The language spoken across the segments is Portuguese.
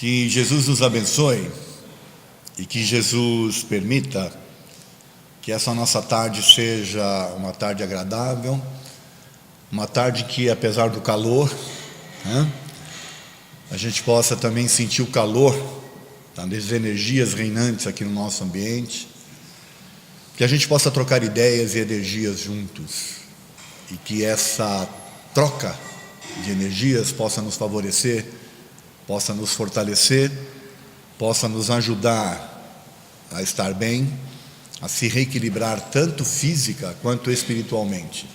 Que Jesus nos abençoe e que Jesus permita que essa nossa tarde seja uma tarde agradável, uma tarde que, apesar do calor, a gente possa também sentir o calor das energias reinantes aqui no nosso ambiente, que a gente possa trocar ideias e energias juntos e que essa troca de energias possa nos favorecer, possa nos fortalecer, possa nos ajudar a estar bem, a se reequilibrar tanto física quanto espiritualmente.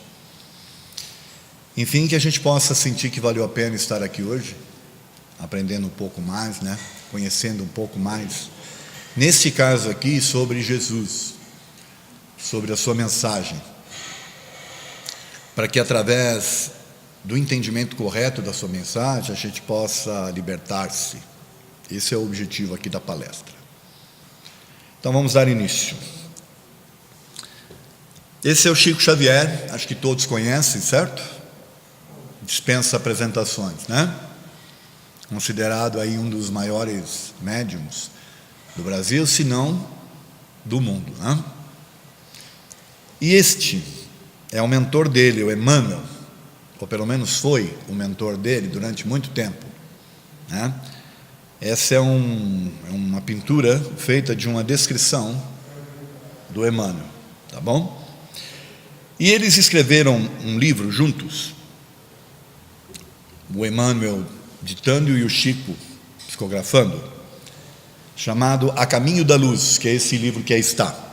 Enfim, que a gente possa sentir que valeu a pena estar aqui hoje, aprendendo um pouco mais, conhecendo um pouco mais, neste caso aqui, sobre Jesus, sobre a sua mensagem, para que através do entendimento correto da sua mensagem, a gente possa libertar-se. Esse é o objetivo aqui da palestra. Então vamos dar início. Esse é o Chico Xavier, acho que todos conhecem, certo? Dispensa apresentações, Considerado aí um dos maiores médiums do Brasil, se não do mundo, E este é o mentor dele, o Emmanuel, ou pelo menos foi o mentor dele durante muito tempo, Essa é uma pintura feita de uma descrição do Emmanuel, tá bom? E eles escreveram um livro juntos, o Emmanuel ditando e o Chico psicografando, chamado A Caminho da Luz, que é esse livro que aí está.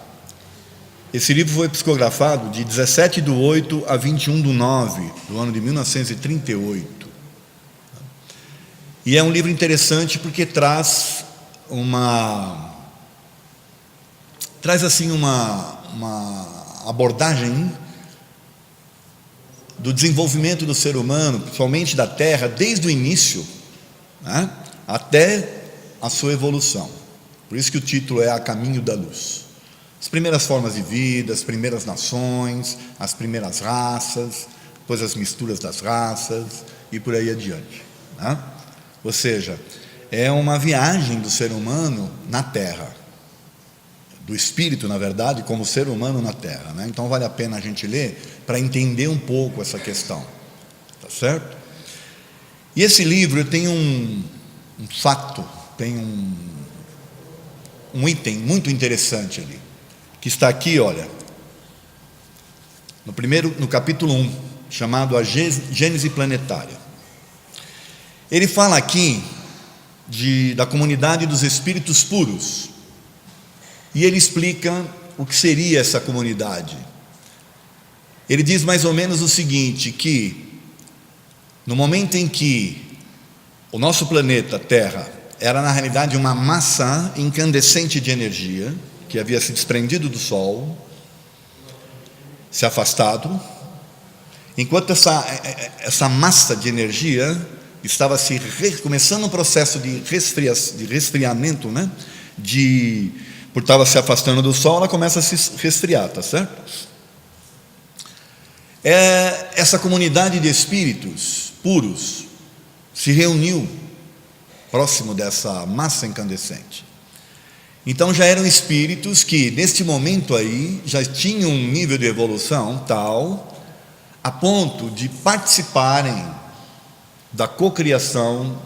Esse livro foi psicografado de 17/8 a 21/9 do ano de 1938. E é um livro interessante porque traz assim uma abordagem do desenvolvimento do ser humano, principalmente da Terra, desde o início, até a sua evolução. Por isso que o título é A Caminho da Luz. As primeiras formas de vida, as primeiras nações, as primeiras raças, depois as misturas das raças e por aí adiante, Ou seja, é uma viagem do ser humano na Terra, do espírito, na verdade, como ser humano na Terra, Então vale a pena a gente ler para entender um pouco essa questão, tá certo? E esse livro tem um fato, tem um item muito interessante ali, que está aqui, olha, no capítulo 1, chamado a Gênese Planetária. Ele fala aqui da comunidade dos espíritos puros, e ele explica o que seria essa comunidade. Ele diz mais ou menos o seguinte, que no momento em que o nosso planeta Terra era na realidade uma massa incandescente de energia, que havia se desprendido do Sol, se afastado, enquanto essa massa de energia estava começando um processo de resfriamento, por estar se afastando do Sol, ela começa a se resfriar, tá certo? Essa comunidade de espíritos puros se reuniu próximo dessa massa incandescente. Então já eram espíritos que neste momento aí já tinham um nível de evolução tal a ponto de participarem da cocriação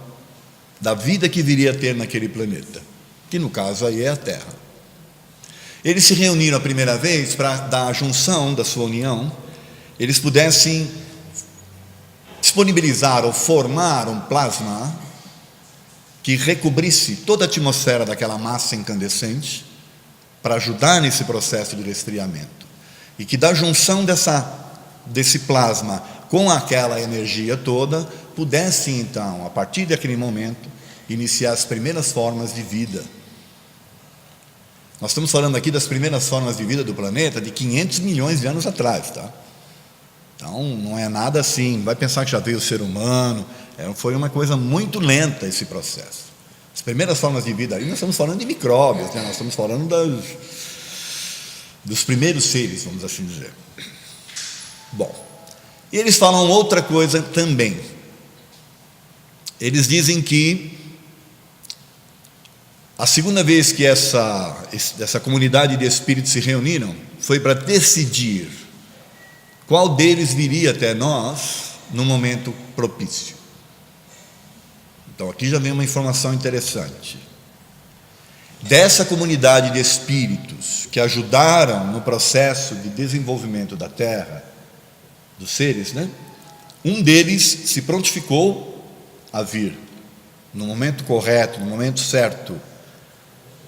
da vida que viria a ter naquele planeta, que no caso aí é a Terra. Eles se reuniram a primeira vez para dar a junção da sua união, eles pudessem disponibilizar ou formar um plasma que recobrisse toda a atmosfera daquela massa incandescente para ajudar nesse processo de resfriamento, e que da junção desse plasma com aquela energia toda pudesse então, a partir daquele momento, iniciar as primeiras formas de vida. Nós estamos falando aqui das primeiras formas de vida do planeta de 500 milhões de anos atrás, Então não é nada assim, vai pensar que já veio o ser humano. Foi uma coisa muito lenta esse processo. As primeiras formas de vida aí, nós estamos falando de micróbios, nós estamos falando dos primeiros seres, vamos assim dizer. Bom, e eles falam outra coisa também. Eles dizem que A segunda vez que essa comunidade de espíritos se reuniram foi para decidir qual deles viria até nós no momento propício. Então aqui já vem uma informação interessante. Dessa comunidade de espíritos que ajudaram no processo de desenvolvimento da Terra, dos seres, né? Um deles se prontificou a vir no momento correto, no momento certo,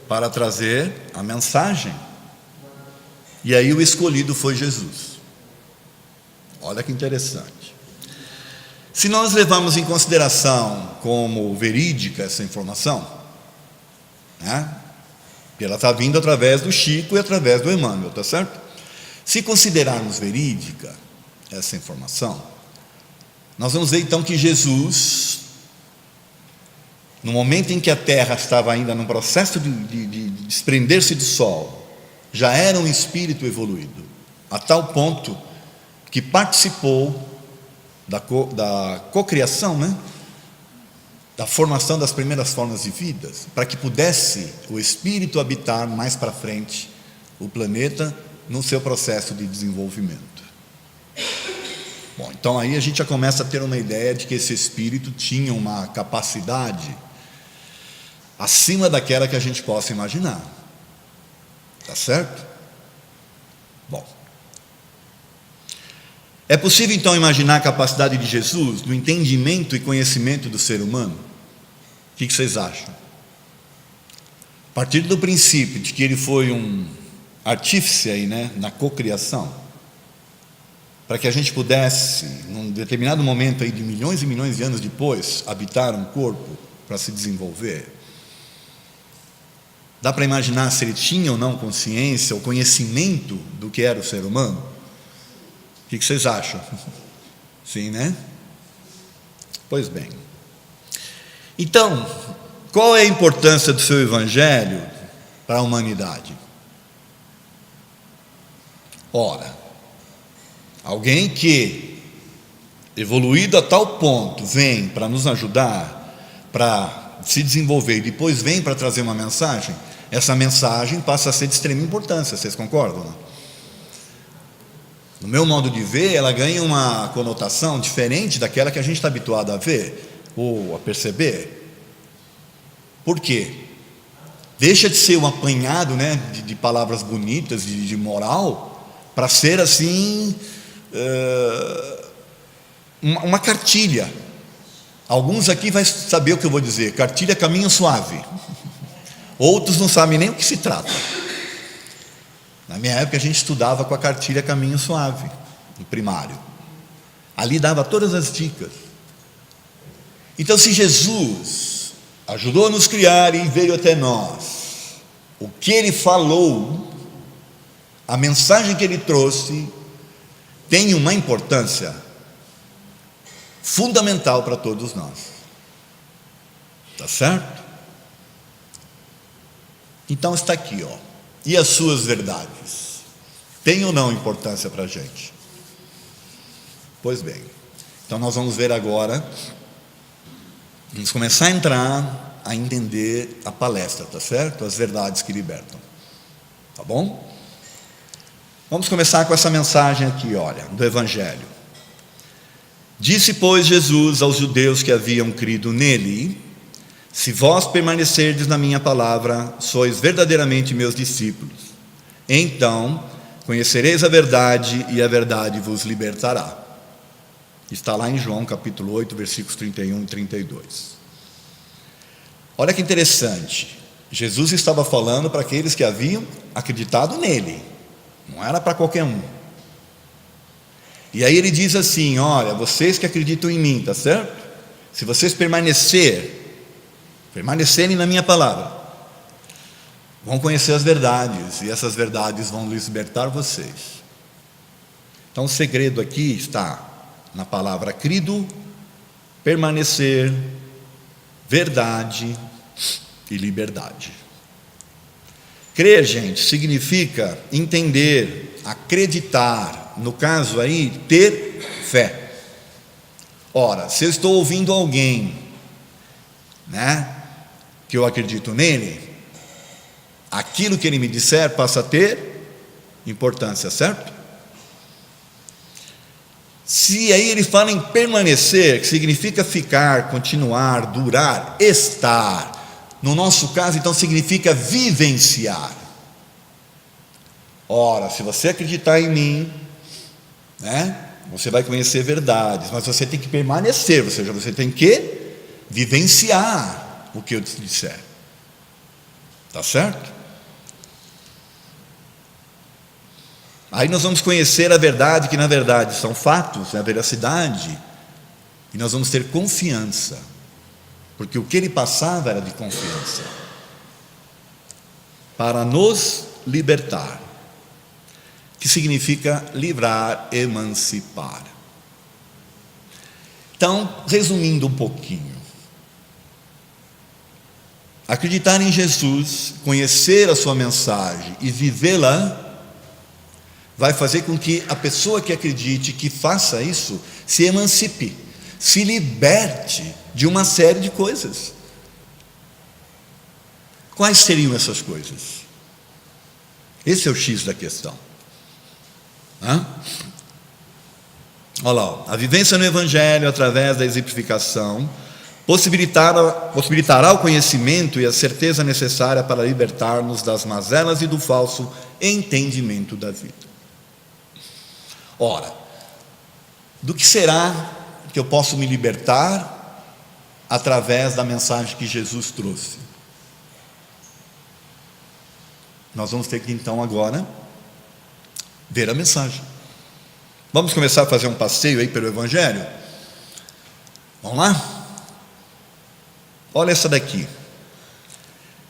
para trazer a mensagem. E aí o escolhido foi Jesus. Olha que interessante. Se nós levarmos em consideração como verídica essa informação, né? Ela está vindo através do Chico e através do Emmanuel, tá certo? Se considerarmos verídica essa informação, nós vamos ver então que Jesus, no momento em que a Terra estava ainda no processo de desprender-se do Sol, já era um espírito evoluído, a tal ponto que participou da cocriação, né? Da formação das primeiras formas de vida, para que pudesse o espírito habitar mais para frente o planeta no seu processo de desenvolvimento. Bom, então aí a gente já começa a ter uma ideia de que esse espírito tinha uma capacidade acima daquela que a gente possa imaginar. Tá certo? Bom, é possível então imaginar a capacidade de Jesus no entendimento e conhecimento do ser humano? O que vocês acham? A partir do princípio de que ele foi um artífice aí, né, na cocriação, para que a gente pudesse, num determinado momento aí de milhões e milhões de anos depois, habitar um corpo para se desenvolver. Dá para imaginar se ele tinha ou não consciência ou conhecimento do que era o ser humano? O que vocês acham? Sim, né? Pois bem. Então, qual é a importância do seu evangelho para a humanidade? Ora, alguém que, evoluído a tal ponto, vem para nos ajudar, para se desenvolver e depois vem para trazer uma mensagem, essa mensagem passa a ser de extrema importância, vocês concordam, não? No meu modo de ver, ela ganha uma conotação diferente daquela que a gente está habituado a ver ou a perceber. Por quê? Deixa de ser um apanhado, né, de palavras bonitas, de moral, para ser assim uma cartilha. Alguns aqui vão saber o que eu vou dizer. Cartilha caminho suave. Outros não sabem nem o que se trata. Na minha época a gente estudava com a cartilha caminho suave, no primário. Ali dava todas as dicas. Então, se Jesus ajudou a nos criar e veio até nós, o que ele falou, a mensagem que ele trouxe, tem uma importância fundamental para todos nós. Tá certo? Então está aqui, ó. E as suas verdades? Tem ou não importância para a gente? Pois bem, então nós vamos ver agora, vamos começar a entrar, a entender a palestra, tá certo? As verdades que libertam, tá bom? Vamos começar com essa mensagem aqui, olha, do Evangelho. Disse, pois, Jesus aos judeus que haviam crido nele: se vós permanecerdes na minha palavra, sois verdadeiramente meus discípulos. Então conhecereis a verdade, e a verdade vos libertará. Está lá em João capítulo 8, versículos 31 e 32. Olha que interessante. Jesus estava falando para aqueles que haviam acreditado nele. Não era para qualquer um. E aí ele diz assim: olha, vocês que acreditam em mim, tá certo? Se vocês permanecerem na minha palavra, vão conhecer as verdades, e essas verdades vão libertar vocês. Então o segredo aqui está na palavra crido, permanecer, verdade e liberdade. Crer, gente, significa entender, acreditar, no caso aí, ter fé. Ora, se eu estou ouvindo alguém, né, que eu acredito nele, aquilo que ele me disser passa a ter importância, certo? Se aí ele fala em permanecer, que significa ficar, continuar, durar, estar, no nosso caso então significa vivenciar. Ora, se você acreditar em mim, né, você vai conhecer verdades, mas você tem que permanecer, ou seja, você tem que vivenciar o que eu te disser. Tá certo? Aí nós vamos conhecer a verdade, que na verdade são fatos, a veracidade, e nós vamos ter confiança, porque o que ele passava era de confiança, para nos libertar, que significa livrar, emancipar. Então, resumindo um pouquinho, acreditar em Jesus, conhecer a sua mensagem e vivê-la, vai fazer com que a pessoa que acredite, que faça isso, se emancipe, se liberte de uma série de coisas. Quais seriam essas coisas? Esse é o X da questão. Olha lá, a vivência no Evangelho através da exemplificação possibilitará o conhecimento e a certeza necessária para libertar-nos das mazelas e do falso entendimento da vida. Ora, do que será que eu posso me libertar através da mensagem que Jesus trouxe? Nós vamos ter que então agora ver a mensagem. Vamos começar a fazer um passeio aí pelo Evangelho? Vamos lá? Olha essa daqui.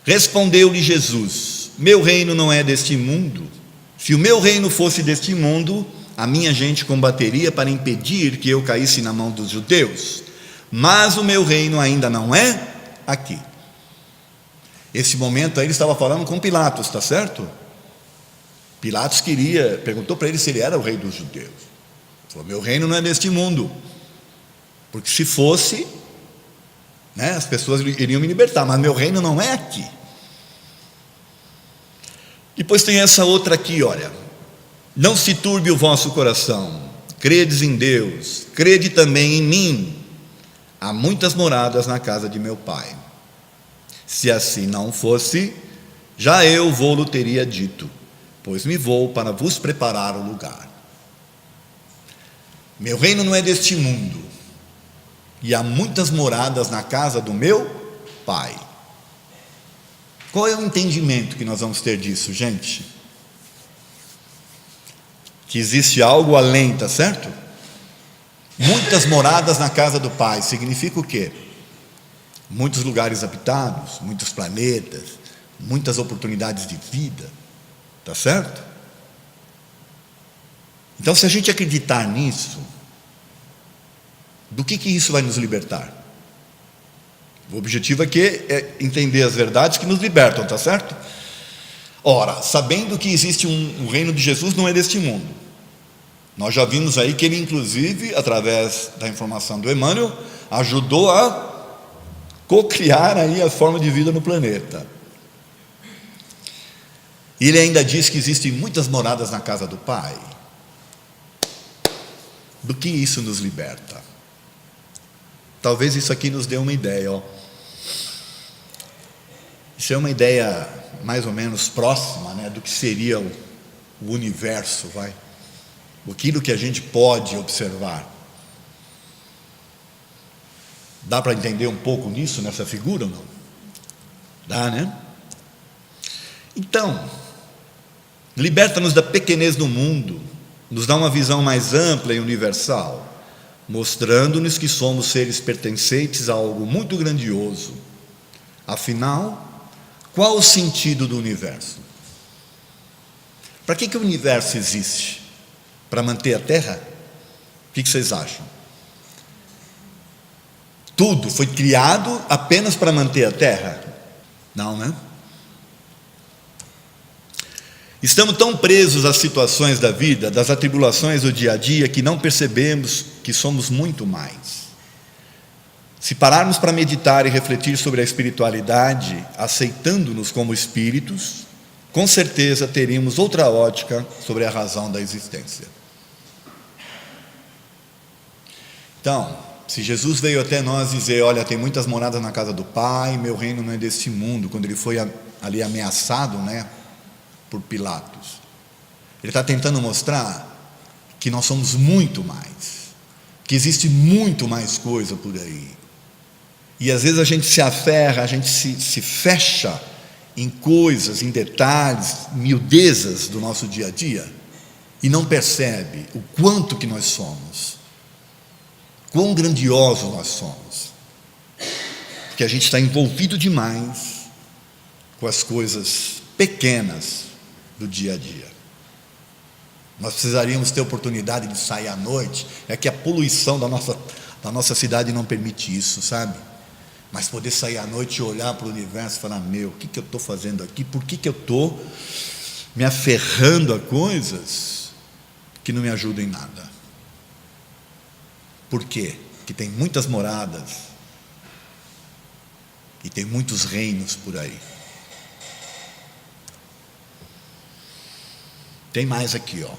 Respondeu-lhe Jesus: meu reino não é deste mundo. Se o meu reino fosse deste mundo, a minha gente combateria para impedir que eu caísse na mão dos judeus, mas o meu reino ainda não é aqui. Esse momento aí ele estava falando com Pilatos, está certo? Pilatos perguntou para ele se ele era o rei dos judeus. Ele falou: meu reino não é deste mundo, porque se fosse, né, as pessoas iriam me libertar, mas meu reino não é aqui. Depois tem essa outra aqui, olha: não se turbe o vosso coração, credes em Deus, crede também em mim. Há muitas moradas na casa de meu pai. Se assim não fosse, já eu vou-lo teria dito, pois me vou para vos preparar o lugar. Meu reino não é deste mundo, e há muitas moradas na casa do meu pai. Qual é o entendimento que nós vamos ter disso, gente? Que existe algo além, tá certo? Muitas moradas na casa do Pai, significa o quê? Muitos lugares habitados, muitos planetas, muitas oportunidades de vida, tá certo? Então, se a gente acreditar nisso, do que isso vai nos libertar? O objetivo aqui é entender as verdades que nos libertam, tá certo? Ora, sabendo que existe um reino de Jesus, não é deste mundo. Nós já vimos aí que ele, inclusive, através da informação do Emmanuel, ajudou a co-criar aí a forma de vida no planeta. E ele ainda diz que existem muitas moradas na casa do Pai. Do que isso nos liberta? Talvez isso aqui nos dê uma ideia, ó. Isso é uma ideia mais ou menos próxima, né, do que seria o universo, aquilo que a gente pode observar. Dá para entender um pouco nisso, nessa figura ou não? Dá, né? Então, liberta-nos da pequenez do mundo, nos dá uma visão mais ampla e universal, mostrando-nos que somos seres pertencentes a algo muito grandioso. Afinal, qual o sentido do universo? Para que o universo existe? Para manter a Terra? O que vocês acham? Tudo foi criado apenas para manter a Terra? Não, né? Estamos tão presos às situações da vida, das atribulações do dia a dia, que não percebemos que somos muito mais. Se pararmos para meditar e refletir sobre a espiritualidade, aceitando-nos como espíritos, com certeza teríamos outra ótica sobre a razão da existência. Então, se Jesus veio até nós dizer, olha, tem muitas moradas na casa do Pai, meu reino não é deste mundo, quando ele foi ali ameaçado, né, por Pilatos, ele está tentando mostrar que nós somos muito mais, que existe muito mais coisa por aí. E às vezes a gente se aferra, a gente se fecha em coisas, em detalhes, miudezas do nosso dia a dia, e não percebe o quanto que nós somos, quão grandiosos nós somos, porque a gente está envolvido demais com as coisas pequenas do dia a dia. Nós precisaríamos ter oportunidade de sair à noite, é que a poluição da nossa cidade não permite isso, sabe? Mas poder sair à noite e olhar para o universo e falar, meu, o que eu estou fazendo aqui? Por que eu estou me aferrando a coisas que não me ajudam em nada? Por quê? Porque tem muitas moradas e tem muitos reinos por aí. Tem mais aqui, ó.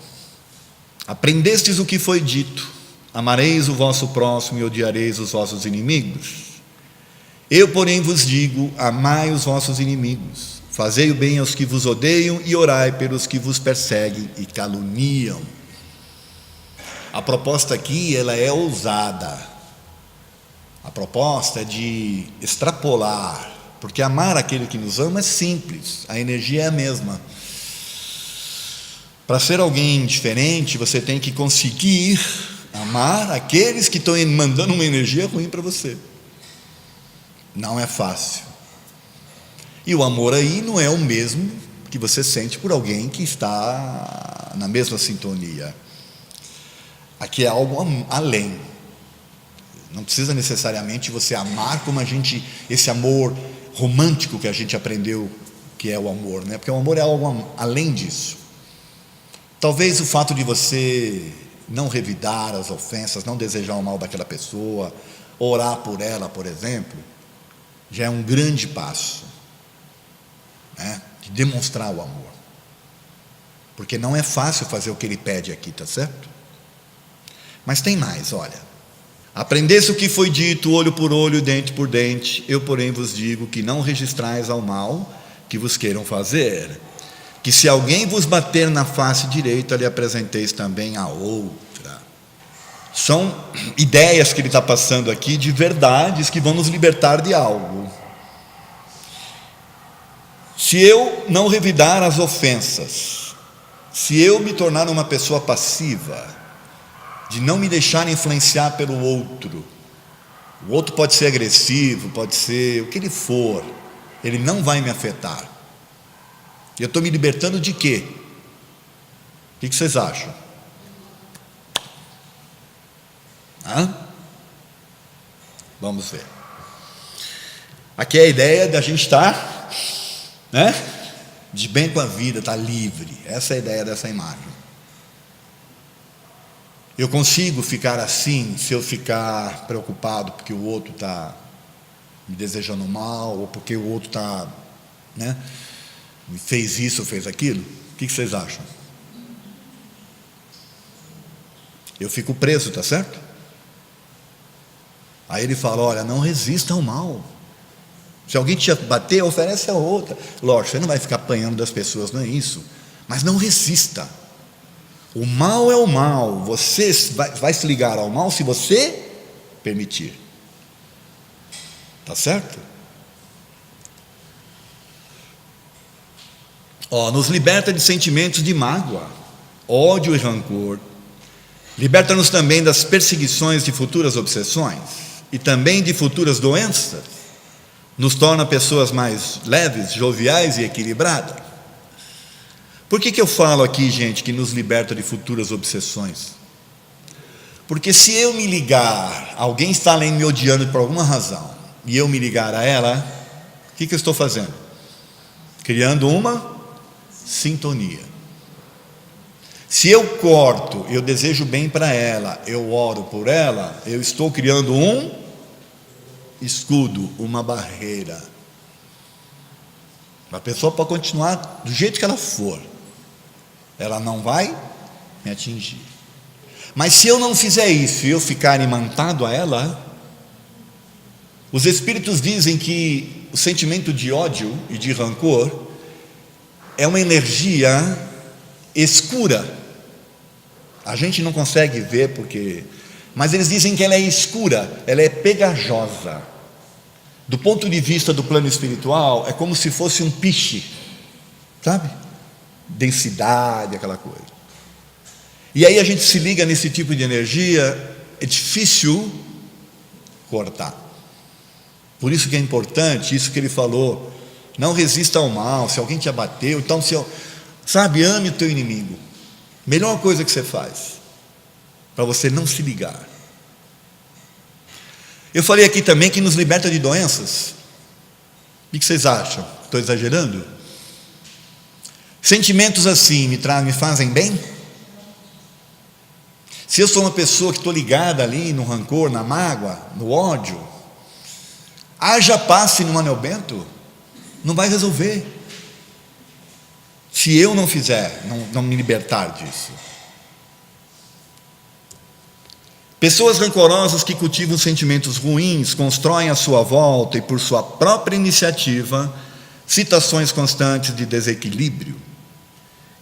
Aprendestes o que foi dito, amareis o vosso próximo e odiareis os vossos inimigos. Eu, porém, vos digo, amai os vossos inimigos, fazei o bem aos que vos odeiam e orai pelos que vos perseguem e caluniam. A proposta aqui, ela é ousada. A proposta é de extrapolar, porque amar aquele que nos ama é simples, a energia é a mesma. Para ser alguém diferente, você tem que conseguir amar aqueles que estão mandando uma energia ruim para você. Não é fácil. E o amor aí não é o mesmo que você sente por alguém que está na mesma sintonia. Aqui é algo além. Não precisa necessariamente você amar como esse amor romântico que a gente aprendeu que é o amor, né? Porque o amor é algo além disso. Talvez o fato de você não revidar as ofensas, não desejar o mal daquela pessoa, orar por ela, por exemplo, já é um grande passo, né, de demonstrar o amor, porque não é fácil fazer o que ele pede aqui, tá certo? Mas tem mais, olha, aprendesse o que foi dito, olho por olho, dente por dente, eu porém vos digo que não registrais ao mal que vos queiram fazer, que se alguém vos bater na face direita, lhe apresenteis também a outra. São ideias que ele está passando aqui de verdades que vão nos libertar de algo. Se eu não revidar as ofensas, se eu me tornar uma pessoa passiva, de não me deixar influenciar pelo outro, o outro pode ser agressivo, pode ser o que ele for, ele não vai me afetar. Eu estou me libertando de quê? O que vocês acham? Vamos ver. Aqui é a ideia da gente estar, né, de bem com a vida, estar livre. Essa é a ideia dessa imagem. Eu consigo ficar assim se eu ficar preocupado porque o outro está me desejando mal, ou porque o outro está, né, fez isso ou fez aquilo? O que vocês acham? Eu fico preso, tá certo? Aí ele fala, olha, não resista ao mal. Se alguém te bater, oferece a outra. Lógico, você não vai ficar apanhando das pessoas, não é isso. Mas não resista. O mal é o mal. Você vai se ligar ao mal se você permitir. Tá certo? Nos liberta de sentimentos de mágoa, ódio e rancor. Liberta-nos também das perseguições de futuras obsessões e também de futuras doenças. Nos torna pessoas mais leves, joviais e equilibradas. Por que eu falo aqui, gente, que nos liberta de futuras obsessões? Porque se eu me ligar, alguém está além me odiando por alguma razão, e eu me ligar a ela, o que eu estou fazendo? Criando uma sintonia. Se eu corto, eu desejo bem para ela, eu oro por ela, eu estou criando um escudo, uma barreira. A pessoa pode continuar do jeito que ela for, ela não vai me atingir. Mas se eu não fizer isso e eu ficar imantado a ela, os espíritos dizem que o sentimento de ódio e de rancor é uma energia escura. A gente não consegue ver mas eles dizem que ela é escura, ela é pegajosa. Do ponto de vista do plano espiritual, é como se fosse um piche, sabe? Densidade, aquela coisa. E aí a gente se liga nesse tipo de energia, é difícil cortar. Por isso que é importante, isso que ele falou, não resista ao mal, se alguém te abateu, então ame o teu inimigo. Melhor coisa que você faz, para você não se ligar. Eu falei aqui também que nos liberta de doenças. O que vocês acham? Estou exagerando? Sentimentos assim me fazem bem? Se eu sou uma pessoa que estou ligada ali no rancor, na mágoa, no ódio, haja passe no Anel Bento, não vai resolver. Se eu não fizer, não me libertar disso. Pessoas rancorosas que cultivam sentimentos ruins, constroem à sua volta e por sua própria iniciativa, situações constantes de desequilíbrio.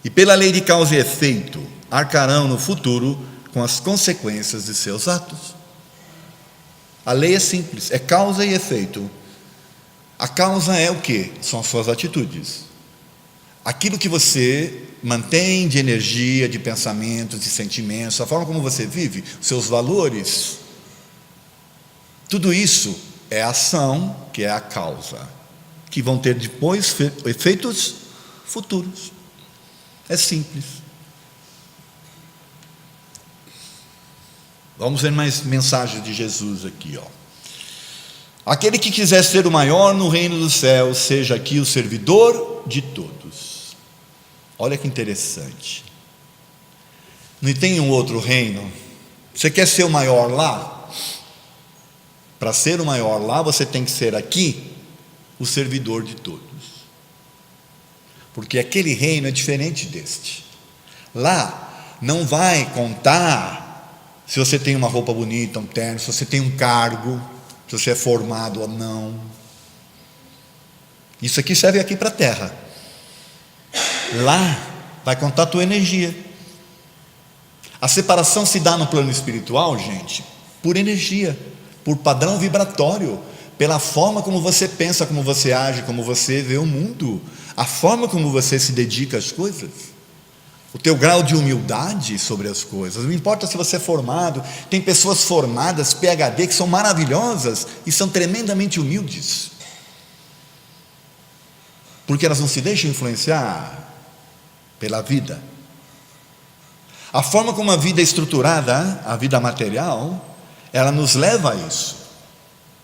E pela lei de causa e efeito, arcarão no futuro com as consequências de seus atos. A lei é simples, é causa e efeito. A causa é o quê? São as suas atitudes. Aquilo que você mantém de energia, de pensamentos, de sentimentos, a forma como você vive, os seus valores, tudo isso é ação, que é a causa, que vão ter depois efeitos futuros. É simples. Vamos ver mais mensagens de Jesus aqui, ó. Aquele que quiser ser o maior no reino dos céus, seja aqui o servidor de todos. Olha que interessante. Não tem um outro reino? Você quer ser o maior lá? Para ser o maior lá, você tem que ser aqui o servidor de todos. Porque aquele reino é diferente deste. Lá não vai contar se você tem uma roupa bonita, um terno, se você tem um cargo, se você é formado ou não. Isso aqui serve aqui para a terra. Lá vai contar a tua energia. A separação se dá no plano espiritual, gente, por energia, por padrão vibratório, pela forma como você pensa, como você age, como você vê o mundo, a forma como você se dedica às coisas, o teu grau de humildade sobre as coisas. Não importa se você é formado, tem pessoas formadas, PhD, que são maravilhosas e são tremendamente humildes, porque elas não se deixam influenciar pela vida. A forma como a vida é estruturada, a vida material, ela nos leva a isso,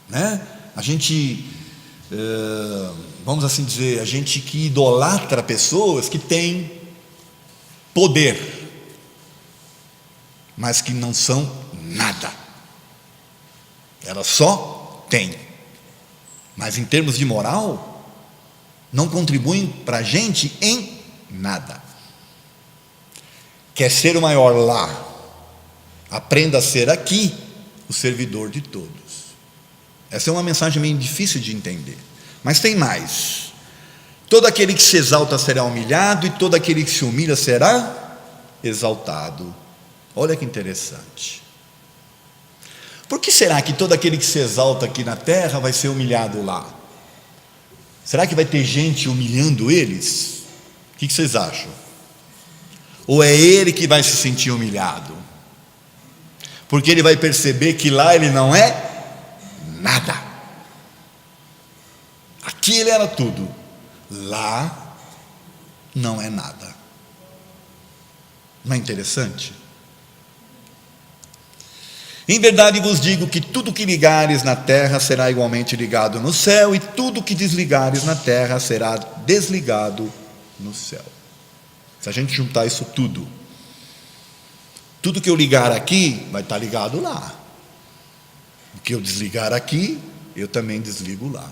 né? A gente, vamos assim dizer, a gente que idolatra pessoas que têm poder, mas que não são nada. Elas só têm, mas em termos de moral, não contribuem para a gente em nada. Quer ser o maior lá? Aprenda a ser aqui o servidor de todos. Essa é uma mensagem meio difícil de entender, mas tem mais. Todo aquele que se exalta será humilhado, e todo aquele que se humilha será exaltado. Olha que interessante. Por que será que todo aquele que se exalta aqui na terra vai ser humilhado lá? Será que vai ter gente humilhando eles? O que vocês acham? Ou é ele que vai se sentir humilhado? Porque ele vai perceber que lá ele não é nada. Aqui ele era tudo, lá não é nada. Não é interessante? Em verdade vos digo que tudo que ligares na terra será igualmente ligado no céu, e tudo que desligares na terra será desligado no céu. Se a gente juntar isso tudo, tudo que eu ligar aqui vai estar ligado lá. O que eu desligar aqui, eu também desligo lá.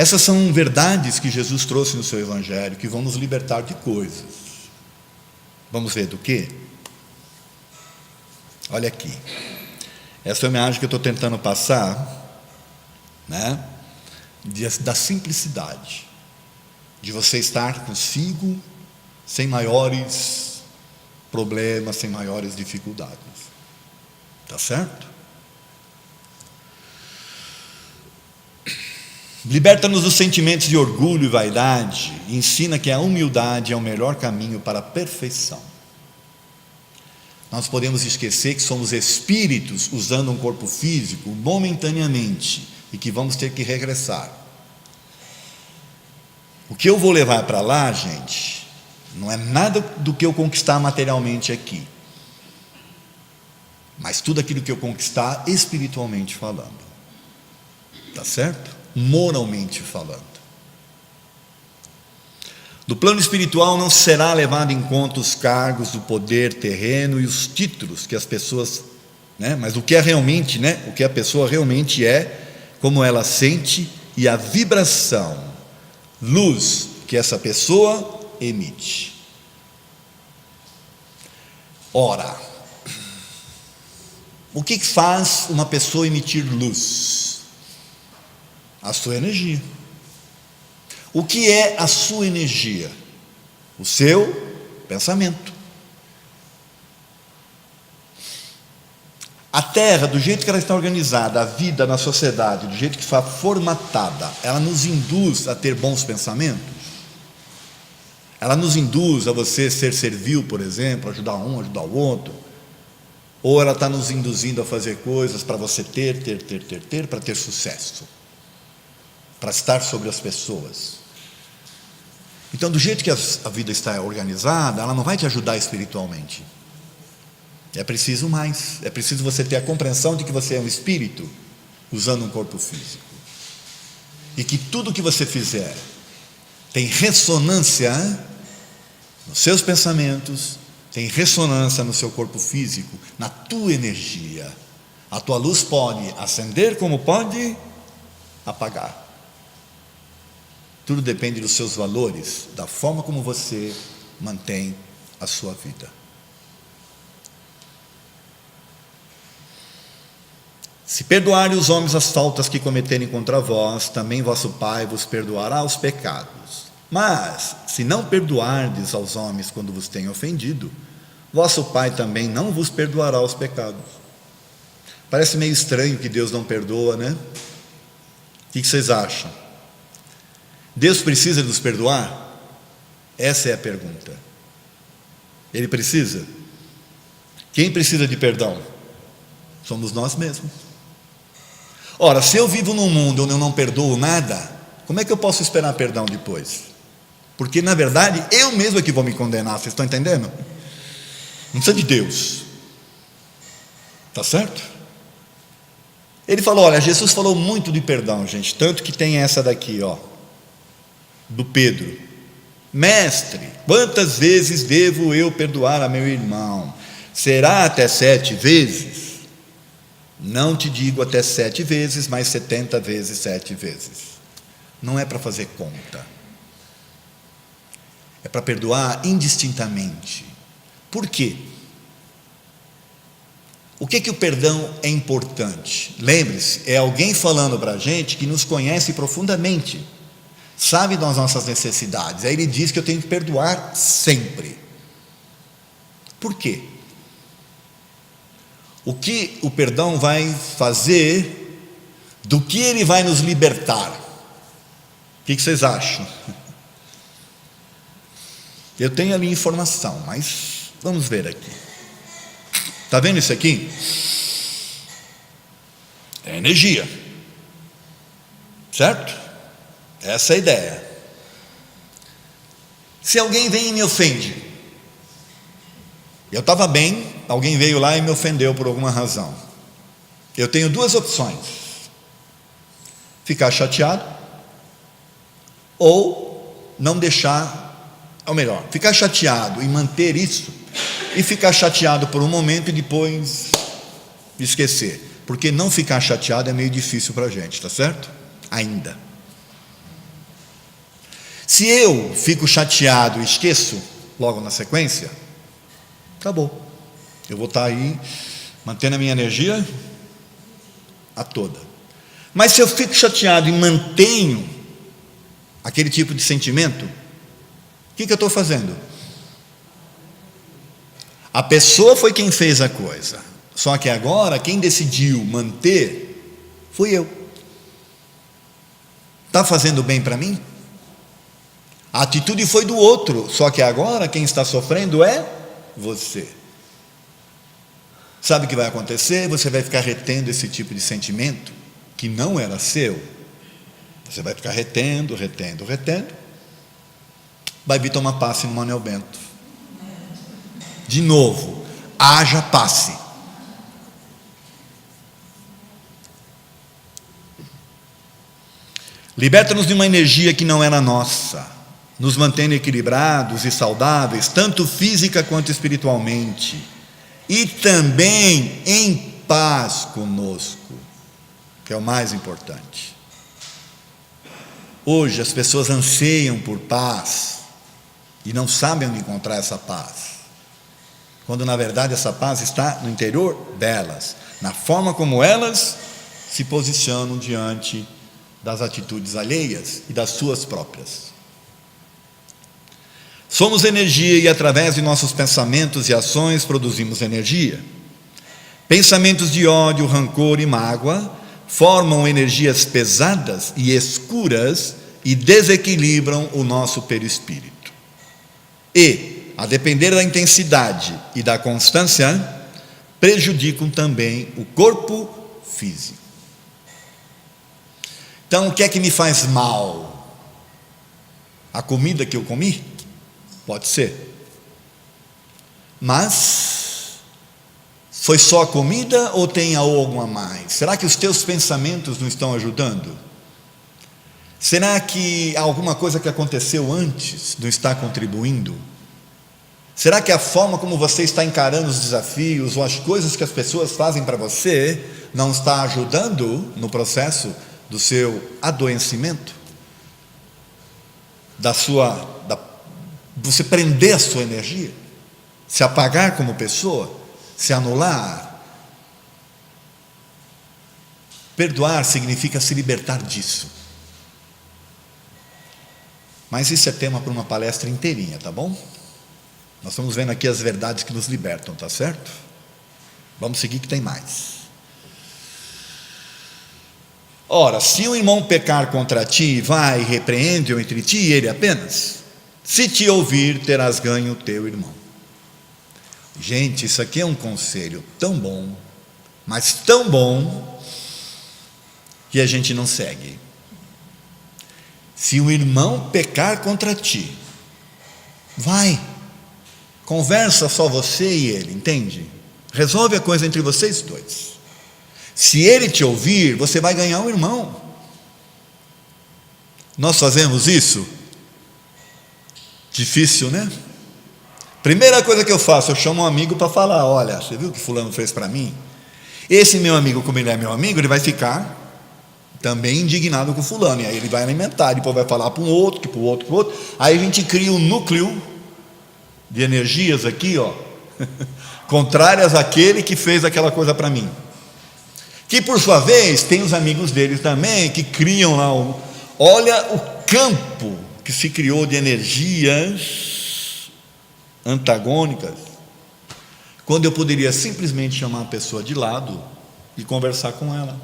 Essas são verdades que Jesus trouxe no seu Evangelho, que vão nos libertar de coisas. Vamos ver do quê? Olha aqui. Essa é a imagem que eu estou tentando passar, né? Da simplicidade, de você estar consigo, sem maiores problemas, sem maiores dificuldades. Tá certo? Liberta-nos dos sentimentos de orgulho e vaidade e ensina que a humildade é o melhor caminho para a perfeição. Nós podemos esquecer que somos espíritos usando um corpo físico momentaneamente e que vamos ter que regressar. O que eu vou levar para lá, gente, não é nada do que eu conquistar materialmente aqui, mas tudo aquilo que eu conquistar espiritualmente falando. Tá certo? Moralmente falando. Do plano espiritual não será levado em conta os cargos do poder terreno e os títulos que as pessoas, né? Mas o que é realmente, né? O que a pessoa realmente é, como ela sente e a vibração, luz que essa pessoa emite. Ora, o que faz uma pessoa emitir luz? A sua energia. O que é a sua energia? O seu pensamento. A Terra, do jeito que ela está organizada, a vida na sociedade, do jeito que está formatada, ela nos induz a ter bons pensamentos? Ela nos induz a você ser servil, por exemplo, ajudar um, ajudar o outro? Ou ela está nos induzindo a fazer coisas para você ter, para ter sucesso? Para estar sobre as pessoas? Então, do jeito que a vida está organizada, ela não vai te ajudar espiritualmente. É preciso mais. É preciso você ter a compreensão de que você é um espírito usando um corpo físico. E que tudo que você fizer tem ressonância nos seus pensamentos, tem ressonância no seu corpo físico, na tua energia. A tua luz pode acender como pode apagar. Tudo depende dos seus valores, da forma como você mantém a sua vida. Se perdoarem os homens as faltas que cometerem contra vós, também vosso Pai vos perdoará os pecados. Mas, se não perdoardes aos homens quando vos têm ofendido, vosso Pai também não vos perdoará os pecados. Parece meio estranho que Deus não perdoa, né? O que vocês acham? Deus precisa nos perdoar? Essa é a pergunta. Ele precisa? Quem precisa de perdão? Somos nós mesmos. Ora, se eu vivo num mundo onde eu não perdoo nada, como é que eu posso esperar perdão depois? Porque na verdade eu mesmo é que vou me condenar. Vocês estão entendendo? Não precisa de Deus. Tá certo? Ele falou, olha, Jesus falou muito de perdão, gente, tanto que tem essa daqui, ó, do Pedro. Mestre, quantas vezes devo eu perdoar a meu irmão? Será até 7 vezes? Não te digo até 7 vezes, mas 70 vezes 7 vezes. Não é para fazer conta. É para perdoar indistintamente. Por quê? O que o perdão é importante? Lembre-se, é alguém falando para a gente que nos conhece profundamente, sabe das nossas necessidades. Aí ele diz que eu tenho que perdoar sempre. Por quê? O que o perdão vai fazer, do que ele vai nos libertar? O que vocês acham? Eu tenho ali informação, mas vamos ver aqui. Está vendo isso aqui? É energia. Certo? Essa é a ideia. Se alguém vem e me ofende, eu estava bem, alguém veio lá e me ofendeu por alguma razão, eu tenho 2 opções: ficar chateado ou não deixar, ou melhor, ficar chateado e manter isso, e ficar chateado por um momento e depois esquecer, porque não ficar chateado é meio difícil para a gente, tá certo? Ainda. Se eu fico chateado e esqueço logo na sequência, acabou. Eu vou estar aí mantendo a minha energia a toda. Mas se eu fico chateado e mantenho aquele tipo de sentimento, o que eu estou fazendo? A pessoa foi quem fez a coisa, só que agora quem decidiu manter fui eu. Está fazendo bem para mim? A atitude foi do outro, só que agora quem está sofrendo é você. Sabe o que vai acontecer? Você vai ficar retendo esse tipo de sentimento que não era seu. Você vai ficar retendo. Vai vir tomar passe no Manuel Bento. De novo, haja passe. Liberta-nos de uma energia que não era nossa, nos mantendo equilibrados e saudáveis, tanto física quanto espiritualmente, e também em paz conosco, que é o mais importante. Hoje as pessoas anseiam por paz e não sabem onde encontrar essa paz, quando na verdade essa paz está no interior delas, na forma como elas se posicionam diante das atitudes alheias e das suas próprias. Somos energia e através de nossos pensamentos e ações produzimos energia. Pensamentos de ódio, rancor e mágoa formam energias pesadas e escuras e desequilibram o nosso perispírito. E, a depender da intensidade e da constância, prejudicam também o corpo físico. Então, o que é que me faz mal? A comida que eu comi? Pode ser. Mas, foi só a comida ou tem algo a mais? Será que os teus pensamentos não estão ajudando? Será que alguma coisa que aconteceu antes não está contribuindo? Será que a forma como você está encarando os desafios ou as coisas que as pessoas fazem para você não está ajudando no processo do seu adoecimento? Você prender a sua energia, se apagar como pessoa, se anular. Perdoar significa se libertar disso. Mas isso é tema para uma palestra inteirinha, tá bom? Nós estamos vendo aqui as verdades que nos libertam, tá certo? Vamos seguir que tem mais. Ora, se um irmão pecar contra ti, vai e repreende-o entre ti e ele apenas. Se te ouvir, terás ganho o teu irmão. Gente, isso aqui é um conselho tão bom, mas tão bom, que a gente não segue. Se o irmão pecar contra ti, vai, conversa só você e ele, entende? Resolve a coisa entre vocês dois. Se ele te ouvir, você vai ganhar um irmão. Nós fazemos isso? Difícil, né? Primeira coisa que eu faço, eu chamo um amigo para falar: olha, você viu o que fulano fez para mim? Esse meu amigo, como ele é meu amigo, ele vai ficar também indignado com fulano, e aí ele vai alimentar, depois vai falar para um outro, para o outro, para o outro. Aí a gente cria um núcleo de energias aqui, ó, contrárias àquele que fez aquela coisa para mim, que por sua vez tem os amigos deles também, que criam lá olha o campo que se criou de energias antagônicas, quando eu poderia simplesmente chamar a pessoa de lado e conversar com ela,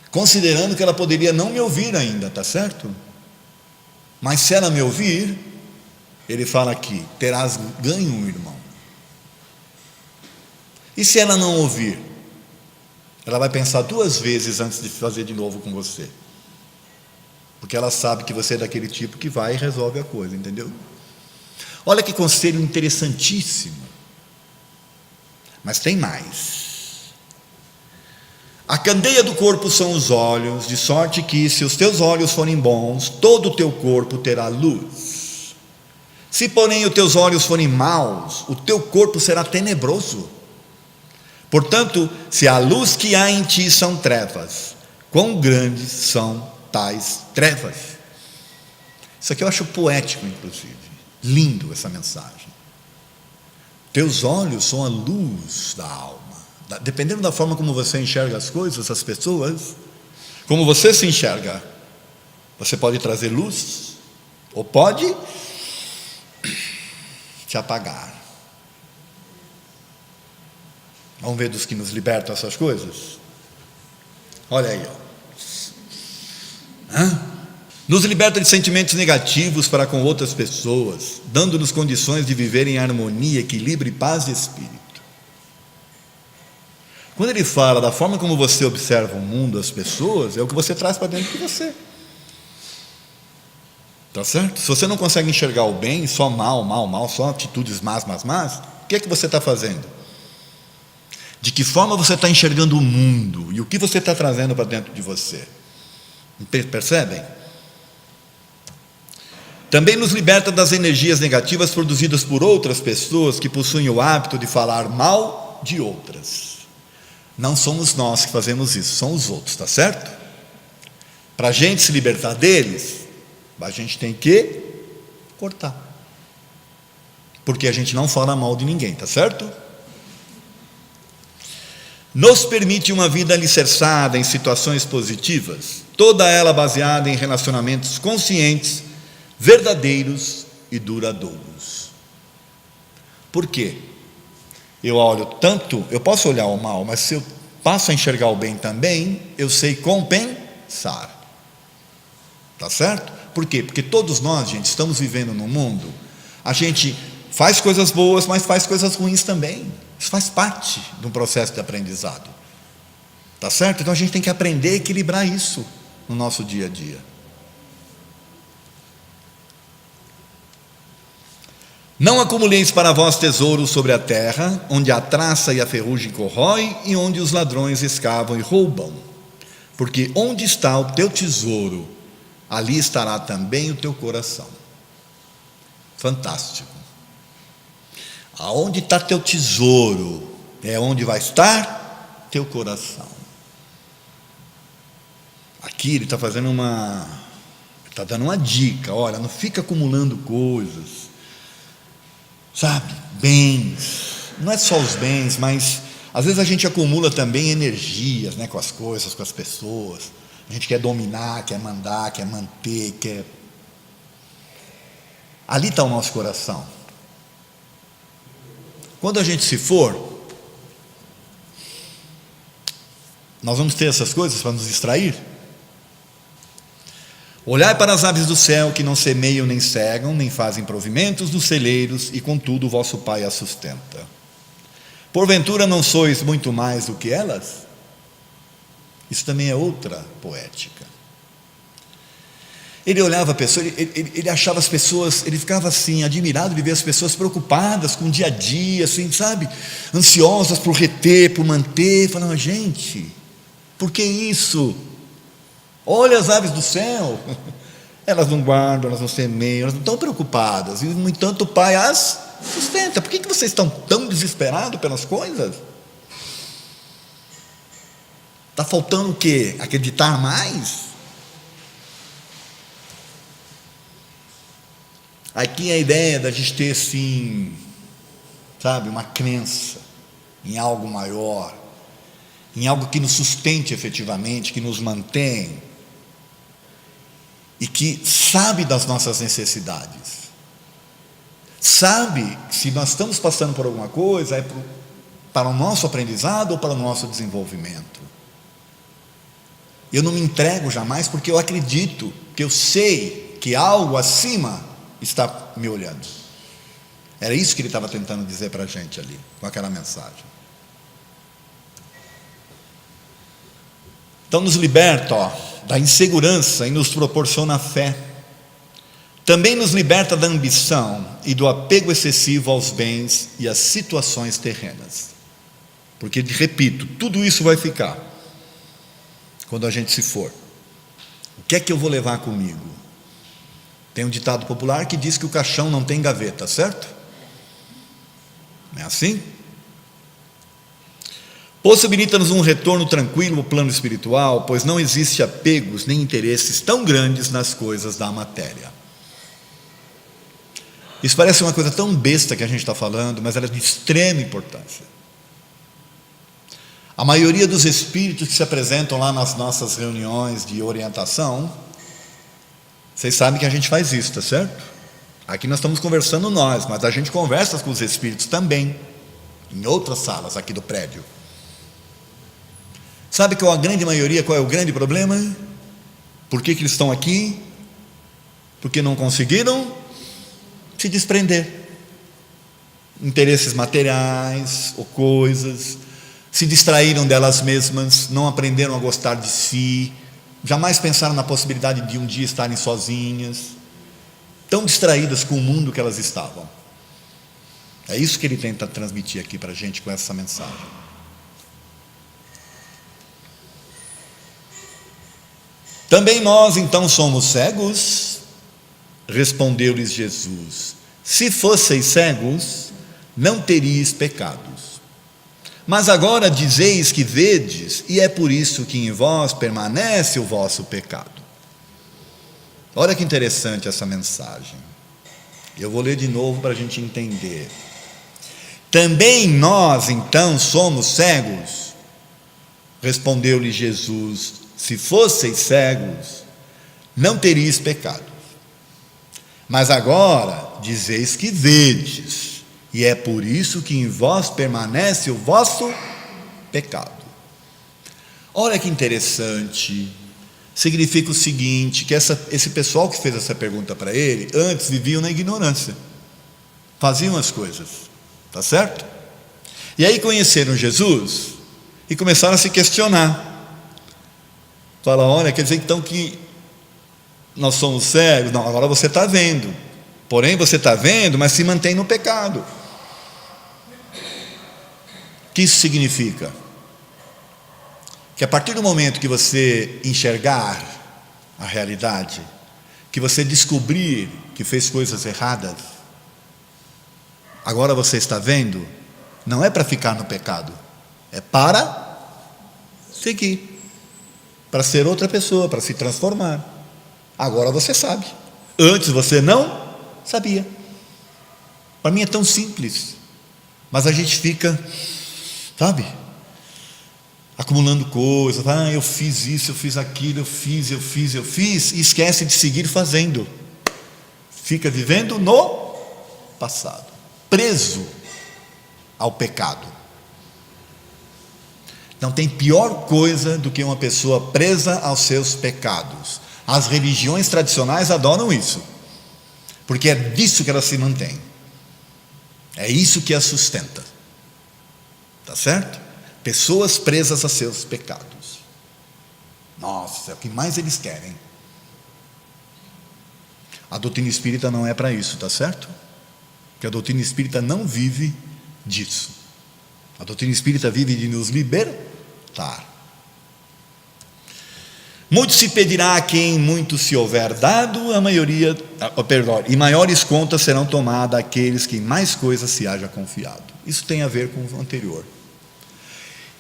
considerando que ela poderia não me ouvir ainda, tá certo? Mas se ela me ouvir, ele fala aqui: terás ganho um irmão. E se ela não ouvir, ela vai pensar duas vezes antes de fazer de novo com você, porque ela sabe que você é daquele tipo que vai e resolve a coisa, entendeu? Olha que conselho interessantíssimo. Mas tem mais. A candeia do corpo são os olhos, de sorte que, se os teus olhos forem bons, todo o teu corpo terá luz. Se porém os teus olhos forem maus, o teu corpo será tenebroso. Portanto, se a luz que há em ti são trevas, quão grandes são tais trevas? Isso aqui eu acho poético, inclusive. Lindo essa mensagem. Teus olhos são a luz da alma. Dependendo da forma como você enxerga as coisas, as pessoas, como você se enxerga, você pode trazer luz, ou pode te apagar. Vamos ver dos que nos libertam essas coisas? Olha aí, Nos liberta de sentimentos negativos para com outras pessoas, dando-nos condições de viver em harmonia, equilíbrio e paz de espírito. Quando ele fala da forma como você observa o mundo, as pessoas, é o que você traz para dentro de você. Tá certo? Se você não consegue enxergar o bem, só mal, só atitudes más, o que é que você está fazendo? De que forma você está enxergando o mundo e o que você está trazendo para dentro de você? Percebem? Também nos liberta das energias negativas produzidas por outras pessoas que possuem o hábito de falar mal de outras. Não somos nós que fazemos isso, são os outros, tá certo? Para a gente se libertar deles, a gente tem que cortar, porque a gente não fala mal de ninguém, tá certo? Nos permite uma vida alicerçada em situações positivas, toda ela baseada em relacionamentos conscientes, verdadeiros e duradouros. Por quê? Eu olho tanto, eu posso olhar o mal, mas se eu passo a enxergar o bem também, eu sei compensar. Tá certo? Por quê? Porque todos nós, gente, estamos vivendo num mundo, a gente faz coisas boas, mas faz coisas ruins também. Isso faz parte de um processo de aprendizado. Tá certo? Então a gente tem que aprender a equilibrar isso no nosso dia a dia. Não acumuleis para vós tesouros sobre a terra, onde a traça e a ferrugem corrói, e onde os ladrões escavam e roubam. Porque onde está o teu tesouro, ali estará também o teu coração. Fantástico. Aonde está teu tesouro, é onde vai estar teu coração. Aqui ele está fazendo está dando uma dica. Olha, não fica acumulando coisas, sabe, bens. Não é só os bens, mas às vezes a gente acumula também energias, com as coisas, com as pessoas. A gente quer dominar, quer mandar, quer manter, quer... Ali está o nosso coração. Quando a gente se for, nós vamos ter essas coisas para nos distrair? Olhai para as aves do céu, que não semeiam, nem cegam, nem fazem provimentos dos celeiros, e contudo o vosso Pai as sustenta. Porventura não sois muito mais do que elas? Isso também é outra poética. Ele olhava a pessoa, ele achava as pessoas, ele ficava assim, admirado de ver as pessoas preocupadas com o dia a dia, assim, sabe, ansiosas por reter, por manter. Falava, gente, por que isso? Olha as aves do céu, elas não guardam, elas não semeiam, elas não estão preocupadas, e no entanto o Pai as sustenta. Por que vocês estão tão desesperados pelas coisas? Está faltando o quê? Acreditar mais? Aqui é a ideia da gente ter assim, sabe, uma crença em algo maior, em algo que nos sustente efetivamente, que nos mantém e que sabe das nossas necessidades, sabe que se nós estamos passando por alguma coisa é para o nosso aprendizado ou para o nosso desenvolvimento. Eu não me entrego jamais, porque eu acredito, que eu sei que algo acima está me olhando. Era isso que ele estava tentando dizer para a gente ali, com aquela mensagem. Então nos liberta da insegurança e nos proporciona a fé. Também nos liberta da ambição e do apego excessivo aos bens e às situações terrenas. Porque, repito, tudo isso vai ficar quando a gente se for. O que é que eu vou levar comigo? Tem um ditado popular que diz que o caixão não tem gaveta, certo? Não é assim? Possibilita-nos um retorno tranquilo ao plano espiritual, pois não existe apegos nem interesses tão grandes nas coisas da matéria. Isso parece uma coisa tão besta que a gente está falando, mas ela é de extrema importância. A maioria dos espíritos que se apresentam lá nas nossas reuniões de orientação, vocês sabem que a gente faz isso, tá certo? Aqui nós estamos conversando nós, mas a gente conversa com os espíritos também, em outras salas aqui do prédio. Sabe qual a grande maioria, qual é o grande problema? Por que eles estão aqui? Porque não conseguiram se desprender. Interesses materiais ou coisas, se distraíram delas mesmas, não aprenderam a gostar de si, jamais pensaram na possibilidade de um dia estarem sozinhas, tão distraídas com o mundo que elas estavam. É isso que ele tenta transmitir aqui para a gente com essa mensagem. Também nós então somos cegos? Respondeu-lhes Jesus: se fosseis cegos, não teríeis pecados. Mas agora dizeis que vedes, e é por isso que em vós permanece o vosso pecado. Olha que interessante essa mensagem. Eu vou ler de novo para a gente entender. Também nós então somos cegos? Respondeu-lhe Jesus: se fosseis cegos, não teríeis pecado. Mas agora dizeis que vedes, e é por isso que em vós permanece o vosso pecado. Olha que interessante. Significa o seguinte, que esse pessoal que fez essa pergunta para ele, antes viviam na ignorância, faziam as coisas, tá certo? E aí conheceram Jesus e começaram a se questionar. Fala, olha, quer dizer então que nós somos cegos? Não, agora você está vendo. Porém você está vendo, mas se mantém no pecado. O que isso significa? Que a partir do momento que você enxergar a realidade, que você descobrir que fez coisas erradas, agora você está vendo, não é para ficar no pecado, é para seguir, para ser outra pessoa, para se transformar. Agora você sabe. Antes você não sabia. Para mim é tão simples, mas a gente fica, sabe, acumulando coisas. Eu fiz isso, eu fiz aquilo, eu fiz, e esquece de seguir fazendo. Fica vivendo no passado, preso ao pecado. Não tem pior coisa do que uma pessoa presa aos seus pecados. As religiões tradicionais adoram isso, porque é disso que elas se mantêm. É isso que as sustenta. Tá certo? Pessoas presas a seus pecados. Nossa, é o que mais eles querem. A doutrina espírita não é para isso, tá certo? Porque a doutrina espírita não vive disso. A doutrina espírita vive de nos libertar. Muito se pedirá a quem muito se houver dado, e maiores contas serão tomadas àqueles que em mais coisas se haja confiado. Isso tem a ver com o anterior.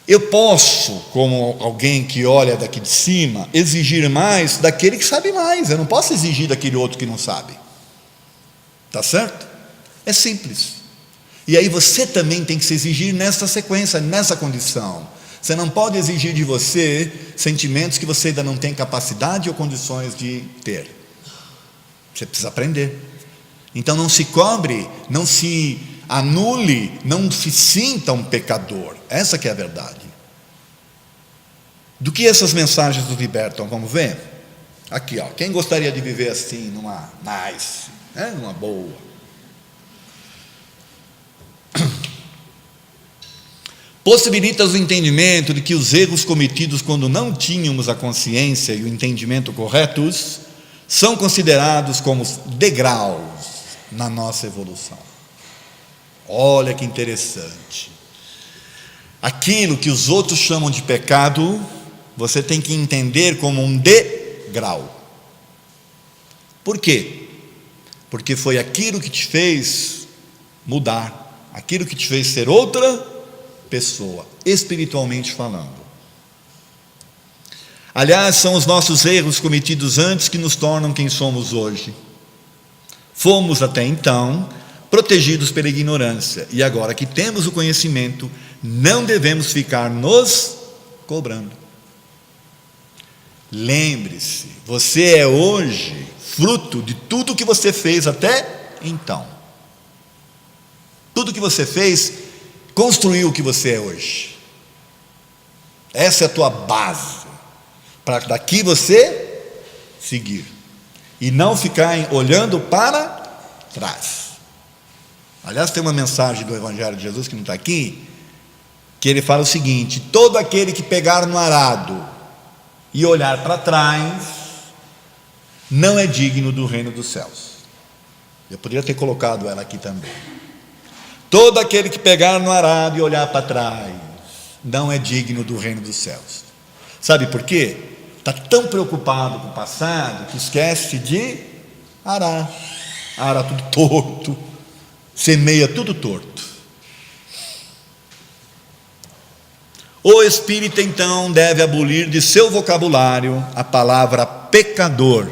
Eu posso, como alguém que olha daqui de cima, exigir mais daquele que sabe mais. Eu não posso exigir daquele outro que não sabe. Tá certo? É simples. E aí você também tem que se exigir nessa sequência, nessa condição. Você não pode exigir de você sentimentos que você ainda não tem capacidade ou condições de ter. Você precisa aprender. Então não se cobre, não se anule, não se sinta um pecador. Essa que é a verdade. Do que essas mensagens nos libertam? Vamos ver? Aqui, ó. Quem gostaria de viver assim, numa nice, né? Numa boa? Possibilita o entendimento de que os erros cometidos quando não tínhamos a consciência e o entendimento corretos são considerados como degraus na nossa evolução. Olha que interessante. Aquilo que os outros chamam de pecado, você tem que entender como um degrau. Por quê? Porque foi aquilo que te fez mudar, aquilo que te fez ser outra pessoa, espiritualmente falando. Aliás, são os nossos erros cometidos antes que nos tornam quem somos hoje. Fomos até então protegidos pela ignorância, e agora que temos o conhecimento, não devemos ficar nos cobrando. Lembre-se, você é hoje fruto de tudo que você fez até então. Tudo que você fez construiu o que você é hoje. Essa é a tua base, para daqui você seguir, e não ficar olhando para trás. Aliás, tem uma mensagem do Evangelho de Jesus que não está aqui, que ele fala o seguinte: todo aquele que pegar no arado e olhar para trás, não é digno do reino dos céus. Eu poderia ter colocado ela aqui também. Todo aquele que pegar no arado e olhar para trás, não é digno do reino dos céus. Sabe por quê? Está tão preocupado com o passado que esquece de arar. Ara tudo torto, semeia tudo torto. O espírita então deve abolir de seu vocabulário a palavra pecador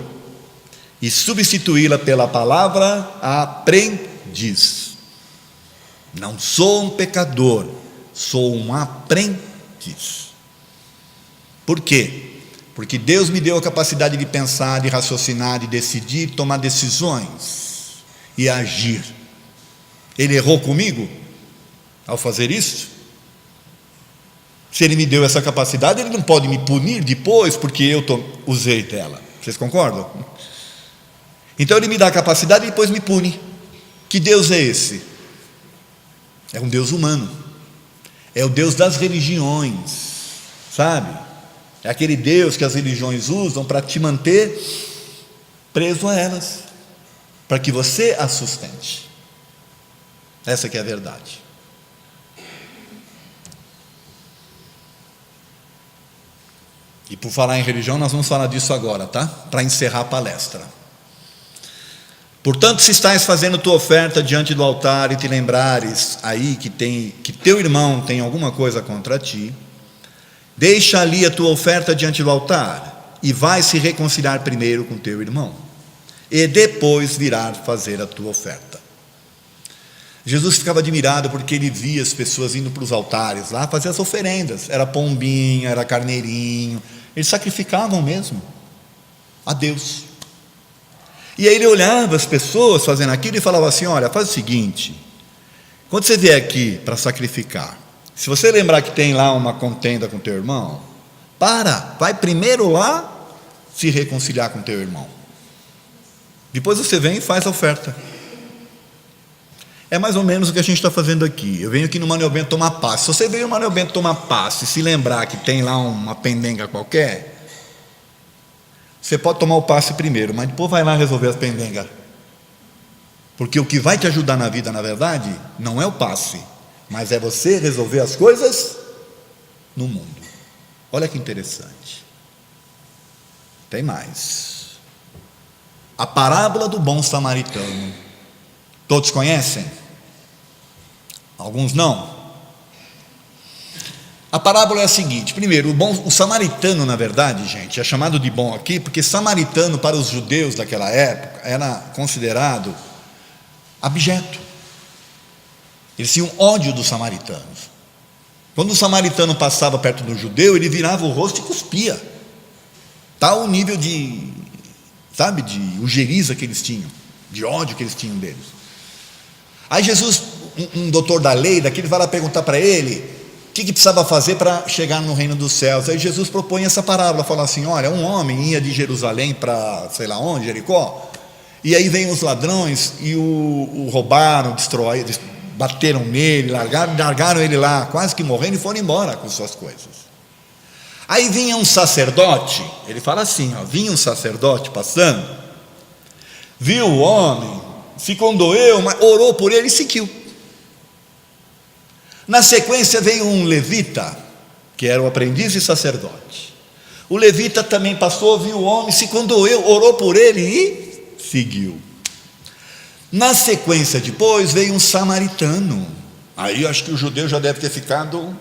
e substituí-la pela palavra aprendiz. Não sou um pecador, sou um aprendiz. Por quê? Porque Deus me deu a capacidade de pensar, de raciocinar, de decidir, tomar decisões e agir. Ele errou comigo ao fazer isso? Se ele me deu essa capacidade, ele não pode me punir depois porque eu usei dela. Vocês concordam? Então ele me dá a capacidade e depois me pune. Que Deus é esse? É um Deus humano. É o Deus das religiões, sabe? É aquele Deus que as religiões usam para te manter preso a elas, para que você as sustente. Essa que é a verdade. E por falar em religião, nós vamos falar disso agora, tá? Para encerrar a palestra. Portanto, se estás fazendo tua oferta diante do altar e te lembrares aí que teu irmão tem alguma coisa contra ti, deixa ali a tua oferta diante do altar e vai se reconciliar primeiro com teu irmão, e depois virá fazer a tua oferta. Jesus ficava admirado porque ele via as pessoas indo para os altares lá fazer as oferendas. Era pombinho, era carneirinho, eles sacrificavam mesmo a Deus. E aí ele olhava as pessoas fazendo aquilo e falava assim: olha, faz o seguinte, quando você vier aqui para sacrificar, se você lembrar que tem lá uma contenda com teu irmão, vai primeiro lá se reconciliar com teu irmão, depois você vem e faz a oferta. É mais ou menos o que a gente está fazendo aqui. Eu venho aqui no Manuel Bento tomar passe. Se você veio no Manuel Bento tomar passe e se lembrar que tem lá uma pendenga qualquer, você pode tomar o passe primeiro, mas depois vai lá resolver as pendengas. Porque o que vai te ajudar na vida, na verdade, não é o passe, mas é você resolver as coisas no mundo. Olha que interessante. Tem mais. A parábola do bom samaritano. Todos conhecem? Alguns não. A parábola é a seguinte: primeiro, o samaritano, na verdade, gente, é chamado de bom aqui porque samaritano para os judeus daquela época era considerado abjeto. Eles tinham ódio dos samaritanos. Quando o samaritano passava perto do judeu, ele virava o rosto e cuspia. Tal o nível de ojeriza que eles tinham, de ódio que eles tinham deles. Aí Jesus, um doutor da lei, daquele vai lá perguntar para ele o que precisava fazer para chegar no reino dos céus. Aí Jesus propõe essa parábola, fala assim: olha, um homem ia de Jerusalém para sei lá onde, Jericó, e aí vem os ladrões e o roubaram, bateram nele, largaram ele lá, quase que morrendo, e foram embora com suas coisas. Aí vinha um sacerdote, ele fala assim, vinha um sacerdote passando, viu o homem, se condoeu, mas orou por ele e seguiu. Na sequência veio um levita, que era o aprendiz e sacerdote. O levita também passou, viu o homem, se condoeu, orou por ele e seguiu. Na sequência depois veio um samaritano. Aí eu acho que o judeu já deve ter ficado.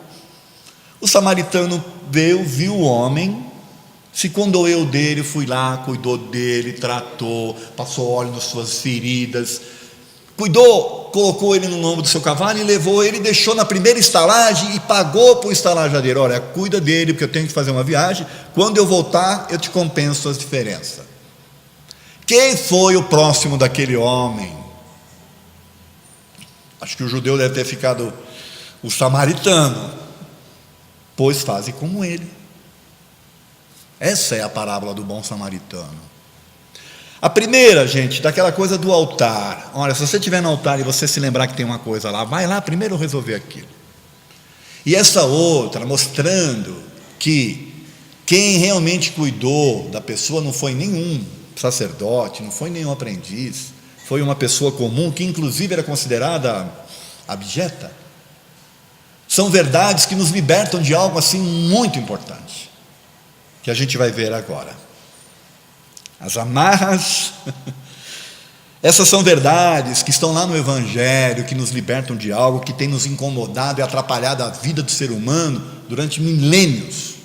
O samaritano viu o homem, Se condoeu dele, fui lá, cuidou dele, tratou, passou óleo nas suas feridas, cuidou, colocou ele no lombo do seu cavalo e levou ele, deixou na primeira estalagem e pagou para o estalajadeiro: olha, cuida dele, porque eu tenho que fazer uma viagem, quando eu voltar eu te compenso as diferenças. Quem foi o próximo daquele homem? Acho que o judeu deve ter ficado o samaritano, pois faze como ele. Essa é a parábola do bom samaritano. A primeira, gente, daquela coisa do altar. Olha, se você estiver no altar e você se lembrar que tem uma coisa lá, vai lá primeiro resolver aquilo. E essa outra, mostrando que quem realmente cuidou da pessoa não foi nenhum sacerdote, não foi nenhum aprendiz, foi uma pessoa comum, que inclusive era considerada abjeta. São verdades que nos libertam de algo assim muito importante, que a gente vai ver agora. As amarras, essas são verdades que estão lá no Evangelho, que nos libertam de algo que tem nos incomodado e atrapalhado a vida do ser humano durante milênios.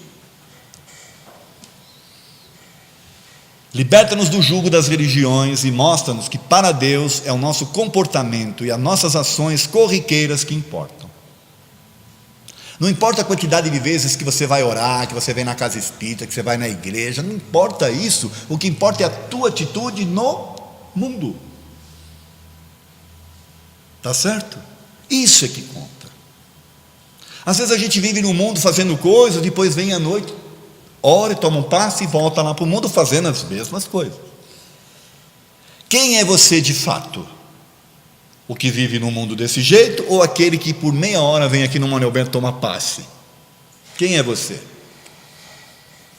Liberta-nos do jugo das religiões e mostra-nos que para Deus é o nosso comportamento e as nossas ações corriqueiras que importam. Não importa a quantidade de vezes que você vai orar, que você vem na casa espírita, que você vai na igreja, não importa isso. O que importa é a tua atitude no mundo. Tá certo? Isso é que conta. Às vezes a gente vive no mundo fazendo coisas, depois vem à noite, ora e toma um passe e volta lá para o mundo fazendo as mesmas coisas. Quem é você de fato? O que vive no mundo desse jeito, ou aquele que por meia hora vem aqui no Manuel Bento tomar passe? Quem é você?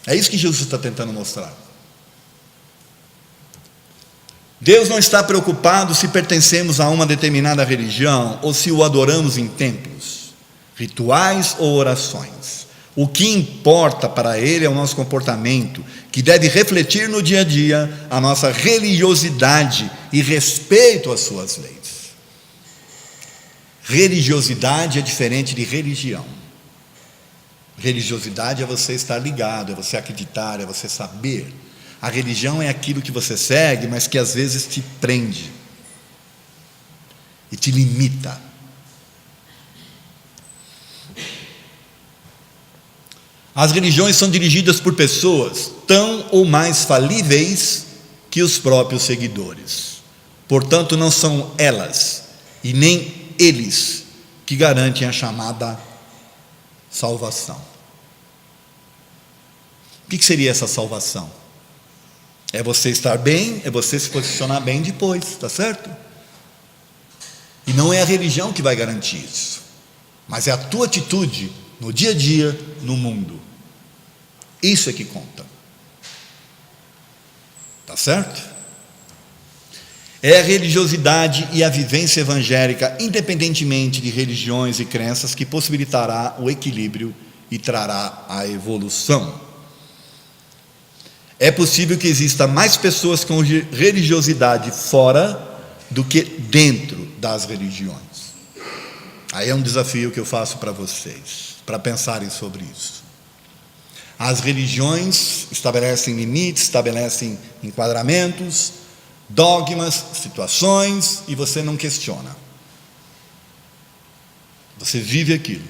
É isso que Jesus está tentando mostrar. Deus não está preocupado se pertencemos a uma determinada religião ou se o adoramos em templos, rituais ou orações. O que importa para Ele é o nosso comportamento, que deve refletir no dia a dia a nossa religiosidade e respeito às suas leis. Religiosidade é diferente de religião. Religiosidade é você estar ligado, é você acreditar, é você saber. A religião é aquilo que você segue, mas que às vezes te prende e te limita. As religiões são dirigidas por pessoas tão ou mais falíveis que os próprios seguidores. Portanto, não são elas e nem eles que garantem a chamada salvação. O que seria essa salvação? É você estar bem, é você se posicionar bem depois, está certo? E não é a religião que vai garantir isso, mas é a tua atitude no dia a dia, no mundo. Isso é que conta. Está certo? É a religiosidade e a vivência evangélica, independentemente de religiões e crenças, que possibilitará o equilíbrio e trará a evolução. É possível que exista mais pessoas com religiosidade fora do que dentro das religiões. Aí é um desafio que eu faço para vocês, para pensarem sobre isso. As religiões estabelecem limites, estabelecem enquadramentos, dogmas, situações, e você não questiona. Você vive aquilo.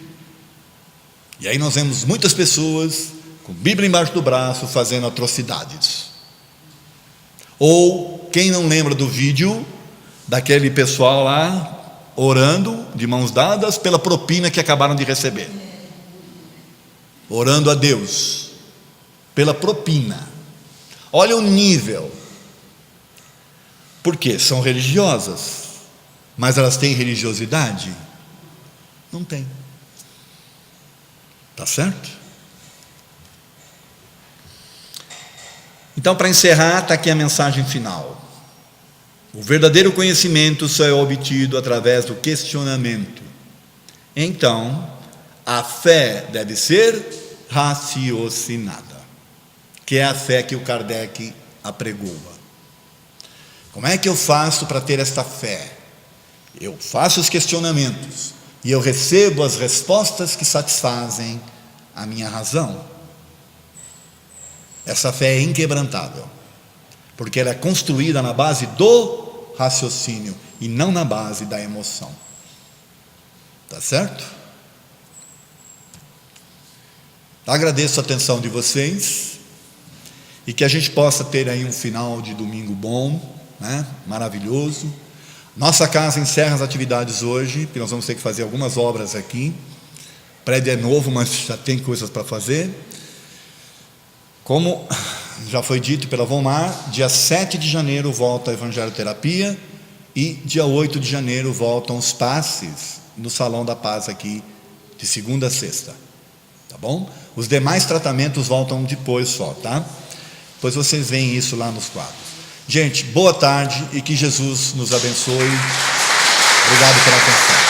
E aí nós vemos muitas pessoas com Bíblia embaixo do braço fazendo atrocidades. Ou quem não lembra do vídeo daquele pessoal lá orando de mãos dadas pela propina que acabaram de receber, orando a Deus pela propina. Olha o nível. Por quê? São religiosas, mas elas têm religiosidade? Não tem. Tá certo? Então, para encerrar, está aqui a mensagem final. O verdadeiro conhecimento só é obtido através do questionamento. Então, a fé deve ser raciocinada, que é a fé que o Kardec apregoa. Como é que eu faço para ter esta fé? Eu faço os questionamentos e eu recebo as respostas que satisfazem a minha razão. Essa fé é inquebrantável, porque ela é construída na base do raciocínio e não na base da emoção. Tá certo? Agradeço a atenção de vocês e que a gente possa ter aí um final de domingo bom, né? Maravilhoso. Nossa casa encerra as atividades hoje, porque nós vamos ter que fazer algumas obras aqui. O prédio é novo, mas já tem coisas para fazer. Como já foi dito pela Vomar, dia 7 de janeiro volta a Evangeloterapia e dia 8 de janeiro voltam os passes no Salão da Paz aqui, de segunda a sexta. Tá bom? Os demais tratamentos voltam depois só, tá? Depois vocês veem isso lá nos quadros. Gente, boa tarde e que Jesus nos abençoe. Obrigado pela atenção.